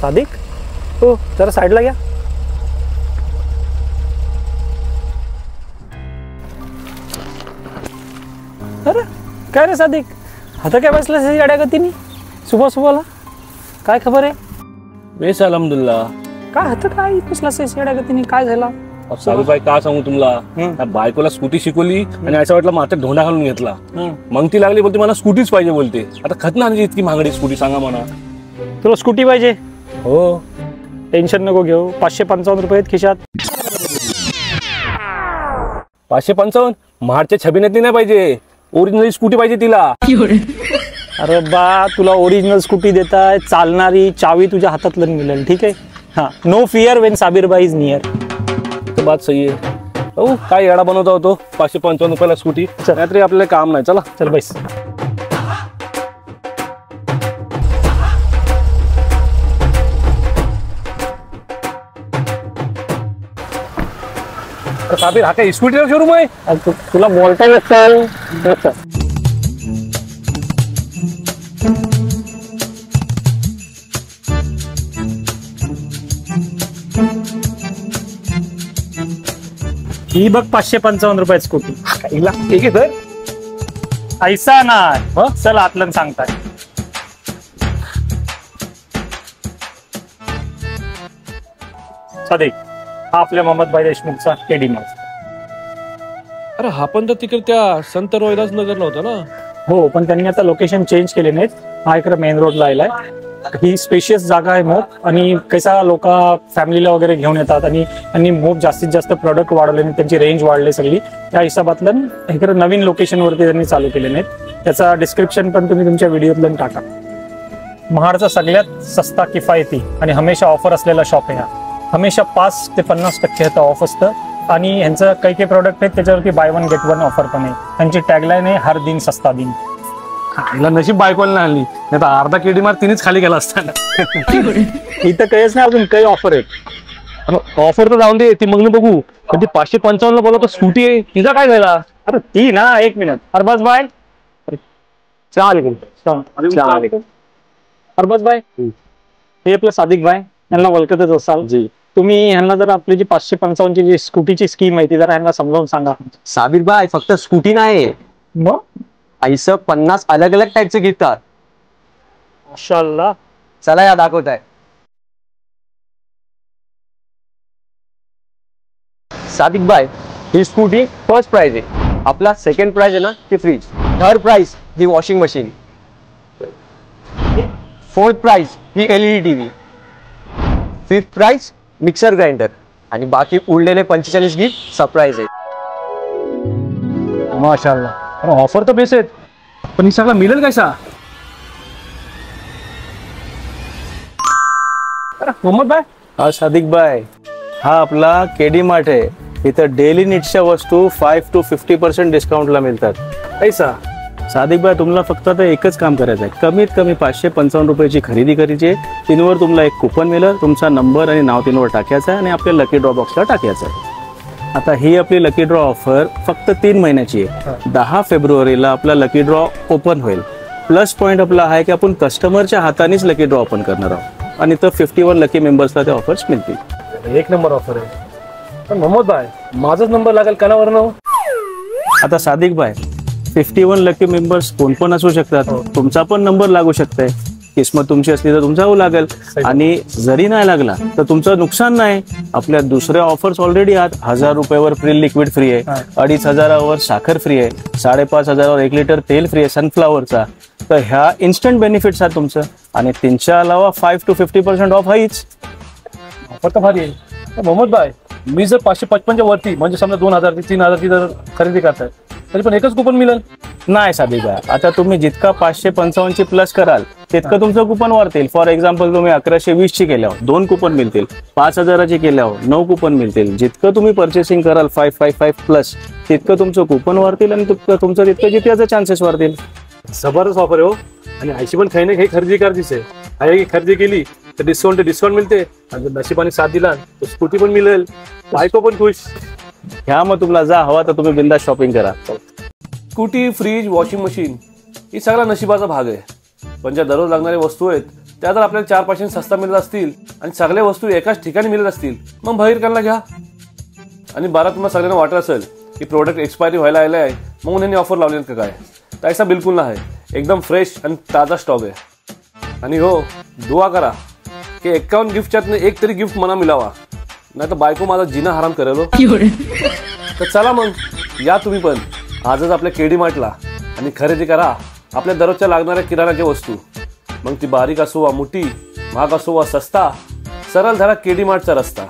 सादिक, हो जरा साईडला घ्या. अरे काय रे सादिक, आता काय बसलास गाड्या गतीने सुबह सुबहला? काय खबर आहे? बेस अल्हम्दुलिल्लाह. काय आता काय बसलास गाड्या गतीने, काय झाला? सारू भाई काय सांगू तुम्हाला, बायकोला स्कूटी शिकवली आणि असं वाटलं मात्र ढोंडा घालून घेतला. मग ती लागली बोलते मला स्कूटीच पाहिजे बोलते. आता खतना इतकी महागडी स्कूटी सांगा मला. तुला स्कूटी पाहिजे? हो. टेन्शन नको घेऊ, 555 रुपये खिशात. 555? महाडच्या छबिन्यातली नाही पाहिजे, ओरिजिनल स्कूटी पाहिजे तिला. अरे बा, तुला ओरिजिनल स्कूटी देताय, चालणारी, चावी तुझ्या हातातलं मिळेल. ठीक आहे. हा, नो फिअर वेन साबिर बाई इज नियर. तो बात सही आहे. हो काय येडा बनवता होतो 555 रुपयाला स्कूटी. नाहीतरी आपल्याला काम नाही. चला चल बैस. साबिर हा काय स्कूटीचा शोरूम आहे? तुला बोलता नसेल. ही बघ 555 रुपये स्कूटी. ठीक आहे सर. ऐसा ना चल आतलं सांगताय. सादिक, हा आपल्या मोहम्मदभाई देशमुखचा केडी मार्ट. अरे हा पण तर तिकडे त्या संत रोहिदास नगरला होता ना? हो, पण त्यांनी आता लोकेशन चेंज केले नाहीत. हा इकडे मेन रोडला आलाय. ही स्पेशियस जागा आहे मोप, आणि कैसा लोक फॅमिलीला वगैरे घेऊन येतात, आणि मोप जास्तीत जास्त प्रोडक्ट वाढवले, त्यांची रेंज वाढली सगळी. त्या हिशोबातलं इकडे नवीन लोकेशन वरती त्यांनी चालू केले नाहीत. त्याचा डिस्क्रिप्शन पण तुम्ही तुमच्या व्हिडिओतलं टाका. महाडचा सगळ्यात सस्ता, किफायती आणि हमेशा ऑफर असलेला शॉप आहे हा. हमेशा 5 ते 50% ह्याचं ऑफ असतं, आणि ह्यांचं काही प्रोडक्ट आहेत त्याच्यावरती बाय 1 गेट 1 ऑफर पण आहे. त्यांची टॅगलाईन आहे हर दिन सस्ता दिन. नशीब बायकोला नाही आणली, नाही तर अर्धा केडी मार तिनेच खाली गेला असता. इथं काहीच नाही, अजून काही ऑफर आहेत. ऑफर तर जाऊन दे, ती मग बघू. पण ती 555 ला बोलतो स्कूटी आहे, तिचा काय झाला? अरे ती ना, 1 मिनिट. अरबाज भाई, अरबाज भाई, हे आपलं सादिक भाई, यांना ओळखतच असाल जी. तुम्ही ह्यांना जर आपली जी 555 ची जी स्कूटीची स्कीम आहे ती जरा ह्यांना समजावून सांगा. साबिर भाई, फक्त स्कूटी नाही, मग ऐसं 50 अलग अलग टाईपचे घेतात. माशाअल्लाह. चला या दाखवत आहे. सादिक भाई, ही स्कूटी फर्स्ट प्राइस आहे. आपला सेकंड प्राइस आहे ना ती फ्रीज. थर्ड प्राइस ही वॉशिंग मशीन. फोर्थ प्राइस ही LED TV. Fifth price mixer grinder. आणि बाकी उरलेले 45 गिफ्ट सरप्राइज आहे. माशाअल्लाह. ऑफर तर बेस आहेत, पण ही सगळं मिळेल कैसा? मोहम्मद भाई, हा सादिक भाई, हा आपला केडी मार्ट आहे. इथं डेली नीड्सच्या वस्तू 5 to 50% डिस्काउंटला मिळतात. ऐसा सादिक भाई, तुम्हाला फक्त आता एकच काम करायचं आहे. कमीत कमी 555 रुपयाची खरेदी करायची आहे. तीनवर तुम्हाला एक कुपन मिळेल. तुमचा नंबर आणि नाव तीनवर टाकायचं आहे आणि आपल्या लकी ड्रॉ बॉक्सला टाकायचं आहे. आता ही आपली लकी ड्रॉ ऑफर फक्त 3 महिन्याची आहे. 10 फेब्रुवारीला आपला लकी ड्रॉ ओपन होईल. प्लस पॉईंट आपला आहे की आपण कस्टमरच्या हातानेच लकी ड्रॉ ओपन करणार आहोत, आणि तर 51 लकी मेंबर्सला ते ऑफर्स मिळतील. 1 नंबर ऑफर आहे. पण मोहम्मद भाई, माझाच नंबर लागेल कानावर ना? आता सादिक भाई, 51 लकी मेंबर्स कोण पण असू शकतात. तुमचा पण नंबर लागू शकतोय. किस्मत तुमची असली तर तुमचा लागेल, आणि जरी नाही लागला तर तुमचं नुकसान नाही. आपल्या दुसऱ्या ऑफर्स ऑलरेडी आहेत. 1000 रुपयावर फ्री लिक्विड फ्री आहे, 2500 साखर फ्री आहे, 5500 1 लिटर तेल फ्री आहे सनफ्लावरचा. तर ह्या इन्स्टंट बेनिफिट्स आहेत तुमचं, आणि त्यांच्या अलावा 5 to 50% ऑफ आहेच. ऑफर तर भारी आहे. मोहम्मद भाई, मी जर 555 वरती म्हणजे समजा 2000 ते 3000 ची जर खरेदी करताय, तरी पण एकच कुपन मिळेल? नाही सादिक भाई, आता तुम्ही जितका 555 ची प्लस कराल तितकं तुमचं कुपन वाढतील. फॉर एक्झाम्पल, तुम्ही 1120 ची केल्यावर 2 कुपन मिळतील. 5000 ची केल्यावर 9 कुपन मिळतील. जितकं तुम्ही पर्चेसिंग कराल 555 प्लस, तितकं तुमचं कुपन वाढतील, आणि तुमचं तितकं जितक्याचे चान्सेस वाढतील. जबरदस्त ऑफर आहे हो. आणि ऐशी पण काही नाही, हे खरेदी करायची आहे. खरेदी केली तर डिस्काउंट मिळते, आणि नशिबाने साथ दिला तर स्कूटी पण मिळेल, बायको पण खुश. ह्या मग तुम्हाला जा हवा तर तुम्ही बिंदास शॉपिंग करा. स्कूटी, फ्रीज, वॉशिंग मशीन ही सगळा नशिबाचा भाग आहे. पण ज्या दररोज लागणाऱ्या वस्तू आहेत त्या जर आपल्याला 4-5 स्वस्त मिळत असतील आणि सगळ्या वस्तू एकाच ठिकाणी मिळत असतील, मग बाहेर करायला घ्या. आणि तुम्हाला सगळ्यांना वाटत असेल की प्रोडक्ट एक्सपायरी व्हायला आले आहे म्हणून यांनी ऑफर लावले का काय, तर ऐसा बिलकुल नाही. एकदम फ्रेश आणि ताजा स्टॉक आहे. आणि हो, दुआ करा की 51 गिफ्टच्यातनं एक तरी गिफ्ट मला मिळावा, नाही तर बायको माझा जिना हराम करेल हो. तर चला मग, या तुम्ही पण आजच आपल्या केडी मार्टला आणि खरेदी करा आपल्या दररोजच्या लागणाऱ्या किराणाच्या वस्तू. मग ती बारीक असो वा मोठी, महाग असो वा सस्ता, सरळ धरा केडी मार्टचा रस्ता.